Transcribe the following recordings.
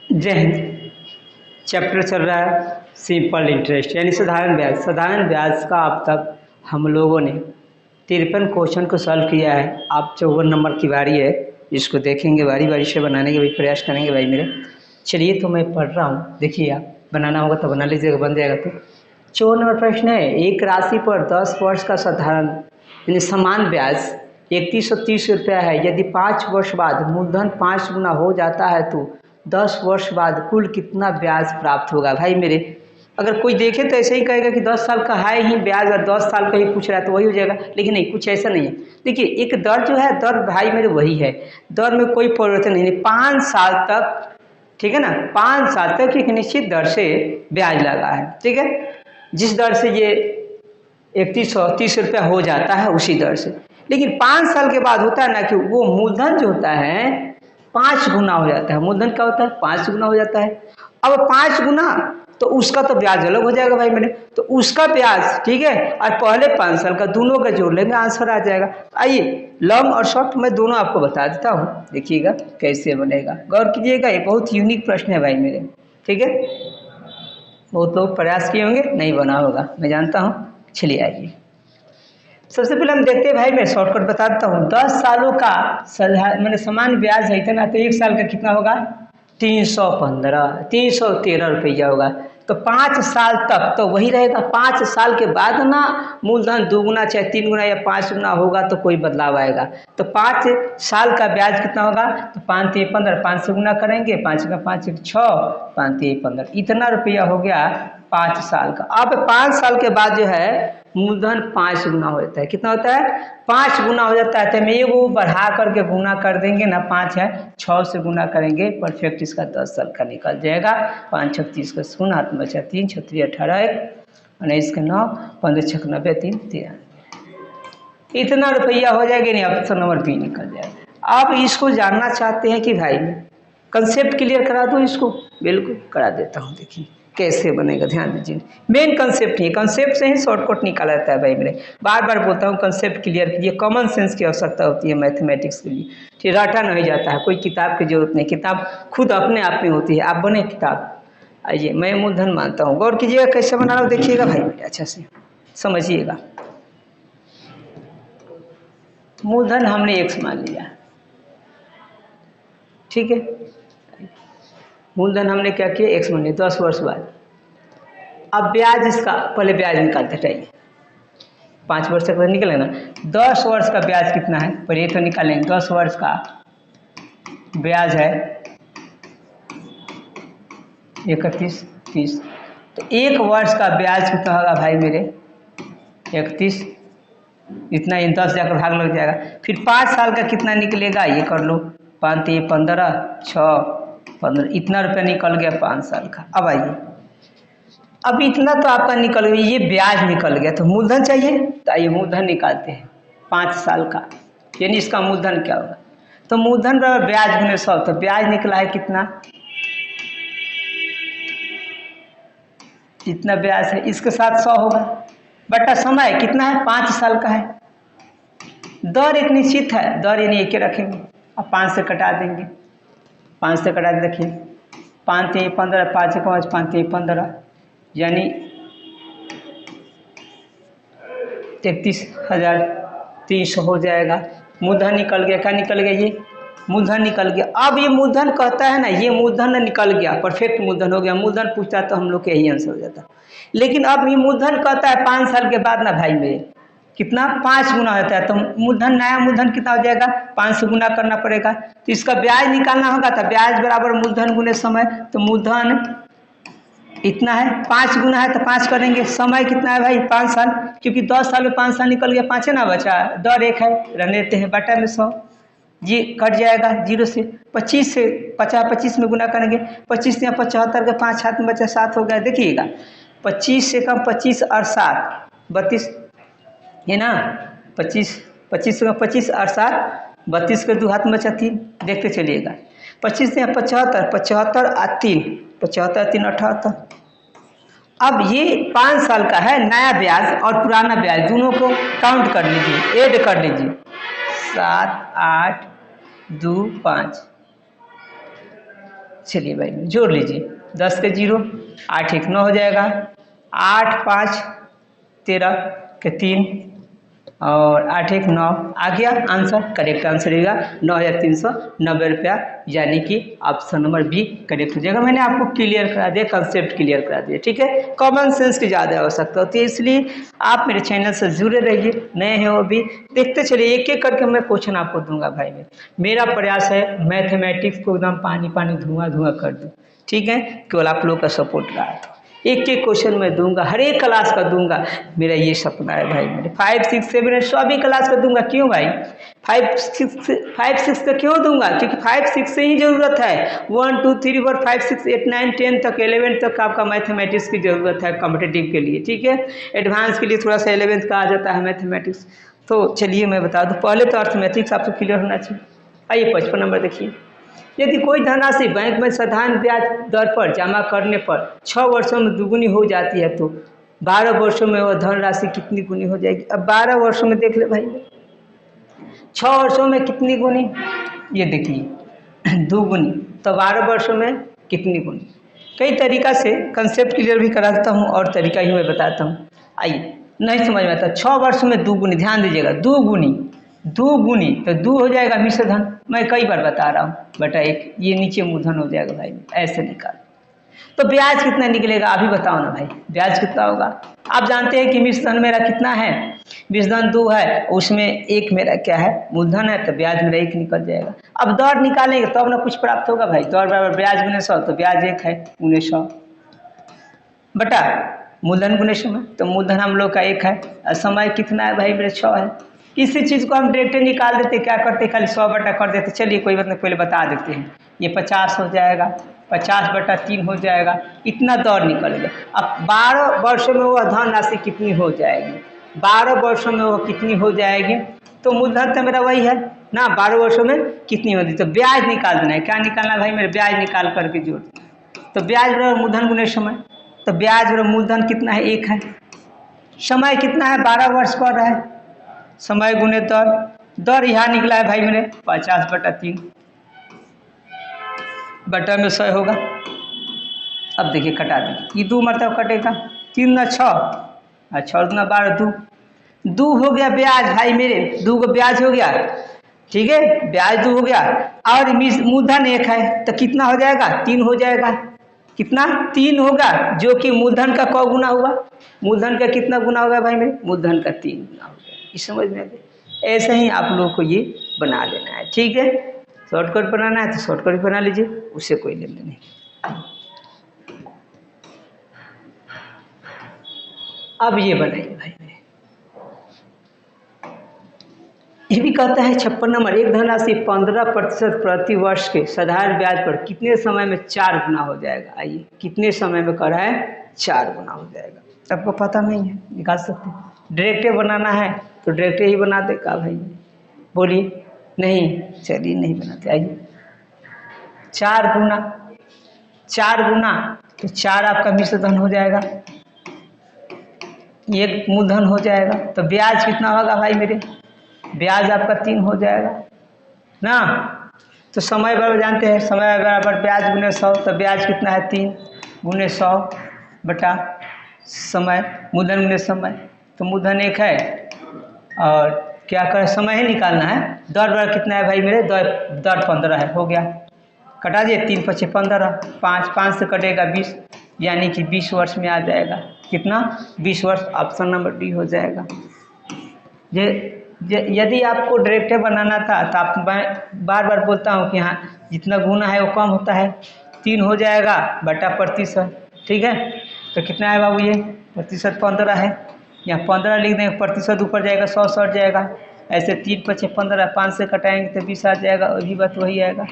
जय हिंद। चैप्टर चल रहा है सिंपल इंटरेस्ट यानी साधारण ब्याज। साधारण ब्याज का अब तक हम लोगों ने 53 क्वेश्चन को सॉल्व किया है। आप 54 नंबर की बारी है, इसको देखेंगे, बारी बारी से बनाने के भी प्रयास करेंगे भाई मेरे। चलिए तो मैं पढ़ रहा हूँ, देखिए आप बनाना होगा तो बना लीजिएगा, बन जाएगा। तो 54 नंबर प्रश्न है, एक राशि पर 10 वर्ष का साधारण यानी समान ब्याज 3130 रुपया है। यदि 5 वर्ष बाद मूलधन 5 गुना हो जाता है तो 10 वर्ष बाद कुल कितना ब्याज प्राप्त होगा। भाई मेरे, अगर कोई देखे तो ऐसे ही कहेगा कि 10 साल का है ही ब्याज और 10 साल का ही पूछ रहा है तो वही हो जाएगा, लेकिन नहीं, कुछ ऐसा नहीं है। देखिए एक दर जो है, दर भाई मेरे वही है, दर में कोई परिवर्तन नहीं है। 5 साल तक, ठीक है ना, 5 साल तक एक निश्चित दर से ब्याज लगा है, ठीक है। जिस दर से ये 3130 रुपया हो जाता है उसी दर से, लेकिन 5 साल के बाद होता है ना कि वो मूलधन जो होता है 5 गुना हो जाता है। मूलधन क्या होता है, 5 गुना हो जाता है। अब 5 गुना तो उसका तो ब्याज अलग हो जाएगा भाई मेरे, तो उसका ब्याज, ठीक है, और पहले 5 साल का दोनों का जोड़ लेंगे, आंसर आ जाएगा। आइए लॉन्ग और शॉर्ट मैं दोनों आपको बता देता हूँ, देखिएगा कैसे बनेगा, गौर कीजिएगा। ये बहुत यूनिक प्रश्न है भाई मेरे, ठीक है। बहुत लोग प्रयास किए होंगे, नहीं बना होगा, मैं जानता हूँ। चलिए आइए, सबसे पहले हम देखते हैं भाई, मैं शॉर्टकट बता देता हूँ। 10 सालों का मैंने समान ब्याज है इतना, तो 1 साल का कितना होगा, 313 रुपया होगा। तो 5 साल तक तो वही रहेगा। 5 साल के बाद ना मूलधन 2 गुना चाहे 3 गुना या 5 गुना होगा तो कोई बदलाव आएगा। तो 5 साल का ब्याज कितना होगा, तो 5 3 15, 5 से गुना करेंगे, 5 का 5 6, 5 3 15, इतना रुपया हो गया 5 साल का। अब 5 साल के बाद जो है मूलधन 5 गुना हो जाता है। कितना होता है, 5 गुना हो जाता है। तो हम एगो बढ़ा करके गुना कर देंगे ना, 5 है, 6 से गुना करेंगे, परफेक्ट इसका 10 साल का निकल जाएगा। 5 6 30 का शून्य, हाथ में बचा 3 6 3 18, 19 का 9, 15 6 90, 3 13, इतना रुपया हो जाएगा। नहीं, ऑप्शन नंबर बी निकल जाएगा। आप इसको जानना चाहते हैं कि भाई कंसेप्ट क्लियर करा दूं इसको, बिल्कुल करा देता हूँ। देखिए कैसे बनेगा, ध्यान दीजिए। मेन कंसेप्ट ही, कंसेप्ट से ही शॉर्टकट निकाला जाता है भाई मेरे। बार बार बोलता हूँ कंसेप्ट क्लियर कीजिए, कॉमन सेंस की आवश्यकता होती है मैथमेटिक्स के लिए, ठीक, रटा नहीं जाता है, कोई किताब की जरूरत नहीं, किताब खुद अपने आप में होती है, आप बने किताब। आइए मैं मूलधन मानता हूँ, गौर कीजिएगा कैसे बना रहा हूँ, देखिएगा भाई मेरे, अच्छा से समझिएगा। मूलधन हमने x मान लिया, ठीक है। मूलधन हमने क्या किया, x मान लिया। 10 वर्ष बाद अब ब्याज, इसका पहले ब्याज निकालते चाहिए। 5 वर्ष तक निकले ना, 10 वर्ष का ब्याज कितना है, पर ये तो निकालेंगे। 10 वर्ष का ब्याज है 3130, तो 1 वर्ष का ब्याज कितना होगा भाई मेरे, 31, इतना 10 जाकर भाग लग जाएगा। फिर 5 साल का कितना निकलेगा, ये कर लो, 5 3 15, 6 15, इतना रुपया निकल गया 5 साल का। अब आइए, अब इतना तो आपका निकल गया, ये ब्याज निकल गया, तो मूलधन चाहिए, तो आइए मूलधन निकालते हैं 5 साल का, यानी इसका मूलधन क्या होगा। तो मूलधन ब्याज गुने 100, तो ब्याज निकला है कितना, जितना ब्याज है इसके साथ 100 होगा, बटा समय कितना है, 5 साल का है। दर एक निश्चित है, दर यानी एक रखेंगे, अब 5 से कटा देंगे, 5 से कटा दे, देखिए 5 3 15, 5 से 5 5 3 15, यानी 33,300 हो जाएगा। मूलधन निकल गया, क्या निकल गया, ये मूलधन निकल गया। अब ये मूलधन कहता है ना, ये मूलधन निकल गया, परफेक्ट मूलधन हो गया। मूलधन पूछता तो हम लोग के यही आंसर हो जाता, लेकिन अब ये मूलधन कहता है 5 साल के बाद ना भाई मेरे, कितना, 5 गुना होता है। तो मूलधन, नया मूलधन कितना हो जाएगा, 5 से गुना करना पड़ेगा। तो इसका ब्याज निकालना होगा, तो ब्याज बराबर मूलधन गुने समय, तो मूलधन इतना है, 5 गुना है तो 5 करेंगे, समय कितना है भाई 5 साल, क्योंकि 10 साल में 5 साल निकल गया, 5 है ना बचा, दर 1 है, रहने देते हैं, बटा में 100, ये कट जाएगा 0 से 25 से 50, 25 में गुना करेंगे, 25 या 75 का 5 हाथ में बचा 7 हो गया। देखिएगा 25 से कम 25 और 7 32 है ना, 25 25 से कम 25 और 7 32 के 2 हाथ में बचा 3, देखते चलिएगा। 25 से 75, 75 और 3, 75 3 78। अब ये 5 साल का है, नया ब्याज और पुराना ब्याज दोनों को काउंट कर लीजिए, ऐड कर लीजिए, 7 8 2 5, चलिए भाई जोड़ लीजिए, 10 के 0, 8 1 9 हो जाएगा, 8 5 13 के 3 और 8 1 9 आ गया आंसर। करेक्ट आंसर रहेगा 9,390 रुपया, यानी कि ऑप्शन नंबर बी करेक्ट हो जाएगा। मैंने आपको क्लियर करा दिया, कंसेप्ट क्लियर करा दिया, ठीक है। कॉमन सेंस की ज़्यादा आवश्यकता होती है, इसलिए आप मेरे चैनल से जुड़े रहिए, नए हैं वो भी देखते चलिए, एक एक करके मैं क्वेश्चन आपको दूंगा भाई। मेरा प्रयास है मैथमेटिक्स को एकदम पानी पानी धुआं धुआं कर दूँ, ठीक है। केवल आप लोग का सपोर्ट रहा तो एक एक क्वेश्चन मैं दूंगा, हर एक क्लास का दूंगा, मेरा ये सपना है भाई। मेरे 5 6 7 8 सभी क्लास का दूंगा। क्यों भाई 5 6 का क्यों दूंगा? क्योंकि 5 6 से ही जरूरत है। 1 2 3 4 5 6 8 9 10 तक 11 तक आपका मैथमेटिक्स की जरूरत है कॉम्पिटिटिव के लिए, ठीक है। एडवांस के लिए थोड़ा सा 11th का आ जाता है मैथमेटिक्स। तो चलिए मैं बता दूँ, पहले तो अर्थमेटिक्स आपको क्लियर होना चाहिए। आइए 55 नंबर देखिए, यदि कोई धनराशि बैंक में साधारण ब्याज दर पर जमा करने पर 6 वर्षों में दुगुनी हो जाती है, तो 12 वर्षों में वह धनराशि कितनी गुनी हो जाएगी? अब 12 वर्षों में देख ले भाई, 6 वर्षों में कितनी गुनी, ये देखिए दुगुनी, तो 12 वर्षों में कितनी गुनी। कई तरीका से कंसेप्ट क्लियर भी कराता हूँ और तरीका ही मैं बताता हूँ। आइए, नहीं समझ में आता, 6 वर्षों में दुगुनी, ध्यान दीजिएगा, दुगुनी, दुगुनी तो दू हो जाएगा मिश्र धन, मैं कई बार बता रहा हूँ बेटा, एक ये नीचे मूर्धन हो जाएगा भाई, ऐसे निकाल। तो ब्याज कितना निकलेगा अभी बताओ ना भाई, ब्याज कितना होगा? आप जानते हैं कि मिश्र धन मेरा कितना है, मिश्र धन 2 है, उसमें एक मेरा क्या है मूलधन है, तो ब्याज मेरा 1 निकल जाएगा। अब दर निकालेंगे तब ना कुछ प्राप्त होगा भाई, दर बराबर ब्याज गुने 100, तो ब्याज 1 है गुने 100 बटा मूलधन गुने समय, तो मूलधन हम लोग का 1 है और समय कितना है भाई मेरे 6 है। इसी चीज़ को हम डायरेक्ट निकाल देते, क्या करते खाली 100 बटा कर देते। चलिए कोई बात नहीं, पहले बता देते हैं, ये 50 हो जाएगा, 50 बटा 3 हो जाएगा, इतना दर निकल गया। अब 12 वर्षों में वह धनराशि कितनी हो जाएगी, 12 वर्षों में वह कितनी हो जाएगी, तो मूलधन तो मेरा वही है ना, 12 वर्षों में कितनी होती, तो ब्याज निकाल देना है। क्या निकालना भाई मेरे, ब्याज निकाल करके जोड़, तो ब्याज बराबर मूलधन गुने समय, तो ब्याज बराबर मूलधन कितना है 1 है, समय कितना है 12 वर्ष कर रहा है, समय गुने दर, दर यहाँ निकला है भाई मेरे 50 बटा 3 बटा में 100 होगा। अब देखिए कटा दीजिए, ये 2 मरतब कटेगा, 3 ना 6 और 6 दूना 12, 2 हो गया ब्याज भाई मेरे, 2 को ब्याज हो गया, ठीक है, ब्याज 2 हो गया और मूलधन 1 है, तो कितना हो जाएगा 3 हो जाएगा, कितना 3 होगा, जो कि मूलधन का कौ गुना हुआ, मूलधन का कितना गुना होगा भाई मेरे, मूलधन का 3 गुना हो गया। इस समझ में आए, ऐसे ही आप लोग को ये बना लेना है, ठीक है। शॉर्टकट बनाना है तो शॉर्टकट बना लीजिए, उससे कोई लेना नहीं। अब ये बनाइए भाई मेरे, ये भी कहता है 56 नंबर, एक धनराशि 15% प्रति वर्ष के साधारण ब्याज पर कितने समय में 4 गुना हो जाएगा। आइए कितने समय में कर रहा है, 4 गुना हो जाएगा। आपको पता नहीं है, निकाल सकते हैं, डायरेक्ट बनाना है तो डायरेक्ट ही बना दे का भाई, बोलिए नहीं, चलिए नहीं बनाते। आइए 4 गुना, 4 गुना तो 4 आपका मिश्र धन हो जाएगा, 1 मूलधन हो जाएगा, तो ब्याज कितना होगा भाई मेरे, ब्याज आपका 3 हो जाएगा ना। तो समय बराबर जानते हैं, समय बराबर ब्याज गुने 100, तो ब्याज कितना है 3 गुने 100 बटा समय, मूलधन गुने समय, तो मूलधन 1 है और क्या कर समय ही निकालना है। दर बराबर कितना है भाई मेरे, दर 15 है, हो गया, कटा दिए, 3 5 15, 5 से कटेगा 20, यानी कि 20 वर्ष में आ जाएगा, कितना 20 वर्ष, ऑप्शन नंबर डी हो जाएगा। यदि आपको डायरेक्ट बनाना था तो आप बार बार बोलता हूँ कि हाँ जितना गुना है वो कम होता है, 3 हो जाएगा बटा प्रतिशत, ठीक है। तो कितना है बाबू, ये प्रतिशत 15 है, यहाँ 15 लिख देंगे, प्रतिशत ऊपर जाएगा 100 सट जाएगा, ऐसे 3 5 15, 5 से कटाएंगे तो 20 आ जाएगा, वही बात वही आएगा।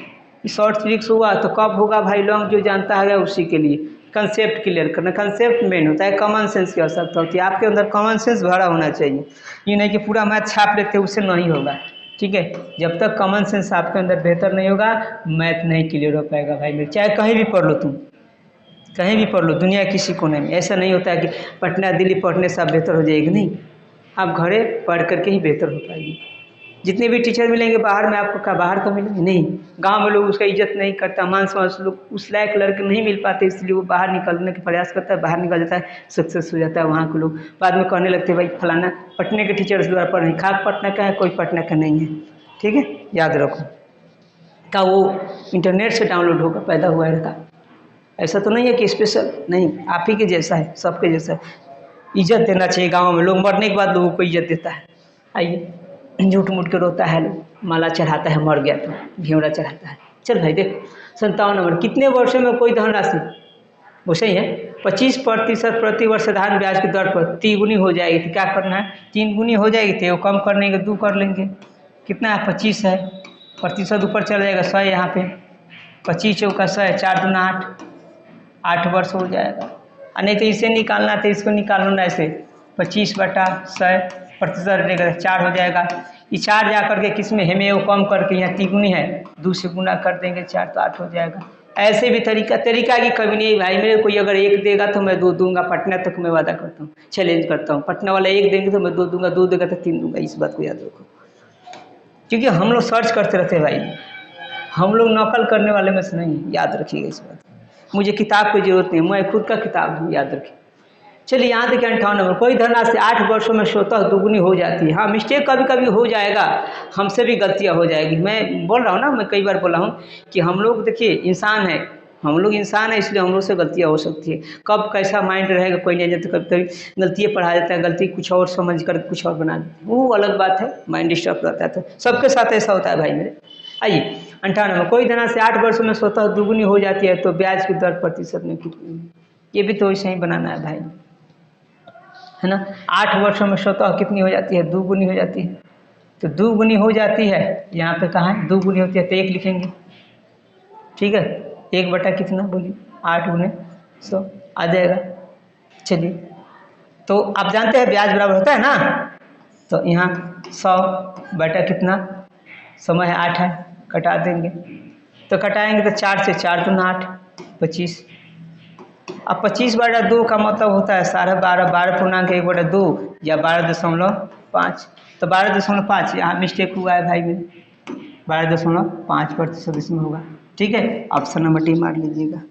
शॉर्ट ट्रिक्स हुआ तो कब होगा भाई, लॉन्ग जो जानता है उसी के लिए। कंसेप्ट क्लियर करना, कंसेप्ट मेन होता है, कॉमन सेंस की आवश्यकता होती है, आपके अंदर कॉमन सेंस भरा होना चाहिए, ये नहीं कि पूरा मैथ छाप लेते उससे नहीं होगा, ठीक है। जब तक कॉमन सेंस आपके अंदर बेहतर नहीं होगा, मैथ नहीं क्लियर हो पाएगा भाई मेरे। चाहे कहीं भी पढ़ लो तुम, कहीं भी पढ़ लो, दुनिया किसी कोने में, ऐसा नहीं होता है कि पटना दिल्ली पढ़ने से आप बेहतर हो जाएगी, नहीं, आप घरे पढ़ करके ही बेहतर हो पाएगी। जितने भी टीचर मिलेंगे बाहर में आपको क्या बाहर तो मिलेंगे नहीं। गांव में लोग उसका इज्जत नहीं करता, मान सम्मान लोग उस लायक लड़के नहीं मिल पाते, इसलिए वो बाहर निकलने का प्रयास करता है, बाहर निकल जाता है, सक्सेस हो जाता है। वहाँ के लोग बाद में कहने लगते हैं भाई फलाना पटने के टीचर्स द्वारा पढ़ रहे, खाक पटना का है, कोई पटना का नहीं है। ठीक है, याद रखो। का वो इंटरनेट से डाउनलोड होकर पैदा हुआ है का, ऐसा तो नहीं है कि स्पेशल नहीं, आप ही के जैसा है, सबके जैसा है। इज्जत देना चाहिए। गाँव में लोग मरने के बाद लोगों को इज्जत देता है। आइए, झूठ मूठ के रोता है लोग, माला चढ़ाता है, मर गया तो घेवड़ा चढ़ाता है। चल भाई देख 57 नंबर, कितने वर्षों में कोई धनराशि, वो सही है 25% प्रति वर्ष साधारण ब्याज की दर पर तिगुनी हो जाएगी, तो क्या करना है 3 गुनी हो जाएगी, तो कम करने के 2 कर लेंगे। कितना है 25 है, प्रतिशत ऊपर चला जाएगा 100 यहाँ पे, 25 चौका 100, 4 दूना 8 वर्ष हो जाएगा। और नहीं तो इसे निकालना, तो इसको निकालना ऐसे 25/100 प्रतिशत रहेगा 4 हो जाएगा। ये 4 जा करके किस में हमें वो कम करके यहाँ तिगुनी है 2 से गुना कर देंगे 4 तो 8 हो जाएगा। ऐसे भी तरीका की कमी नहीं भाई, मेरे कोई अगर 1 देगा तो मैं 2 दूंगा, पटना तक मैं वादा करता हूँ, चैलेंज करता हूँ। पटना वाला 1 देंगे तो मैं 2 दूंगा, 2 देगा तो 3 दूंगा, इस बात को याद रखो। क्योंकि हम लोग सर्च करते रहते हैं भाई, हम लोग नकल करने वाले में से नहीं, याद रखिएगा इस बात। मुझे किताब की जरूरत नहीं, मैं खुद का किताब हूँ, याद रखिए। चलिए यहाँ देखिए 58 नंबर, कोई धनराशि 8 वर्षों में स्वतः दुगुनी हो जाती है। हाँ मिस्टेक कभी कभी हो जाएगा, हमसे भी गलतियाँ हो जाएगी। मैं बोल रहा हूँ ना, मैं कई बार बोला हूँ कि हम लोग देखिए इंसान है, हम लोग इंसान है, इसलिए हम लोग से गलतियाँ हो सकती है। कब कैसा माइंड रहेगा कोई नहीं जानता, कभी कभी गलतियाँ पढ़ा देता है, गलती कुछ और समझ कर कुछ और बना देता है, वो अलग बात है, माइंड डिस्टर्ब रहता है, तो सबके साथ ऐसा होता है भाई मेरे। आइए 58 में, कोई धनराशि 8 वर्षों में स्वतः दुगुनी हो जाती है, तो ब्याज की दर प्रतिशत में कितनी, ये भी तो वैसे ही बनाना है भाई, है ना। 8 वर्षों में स्वतः कितनी हो जाती है, 2 गुनी हो जाती है। तो 2 गुनी हो जाती है, यहाँ पे कहाँ है 2 गुनी होती है, तो 1 लिखेंगे। ठीक है, 1 बटा कितना बोलिए, 8 गुने 100 आ जाएगा। चलिए, तो आप जानते हैं ब्याज बराबर होता है ना, तो यहाँ 100 बटा कितना, समय है 8 है, कटा देंगे। तो कटाएंगे तो 4 से 4 दूना 8, 25। अब 25/2 का मतलब होता है 12.5, 12.1/2 या 12.5। तो 12.5 यहाँ मिस्टेक हुआ है भाई में, 12.5% इसमें होगा। ठीक है, ऑप्शन नंबर डी मार लीजिएगा।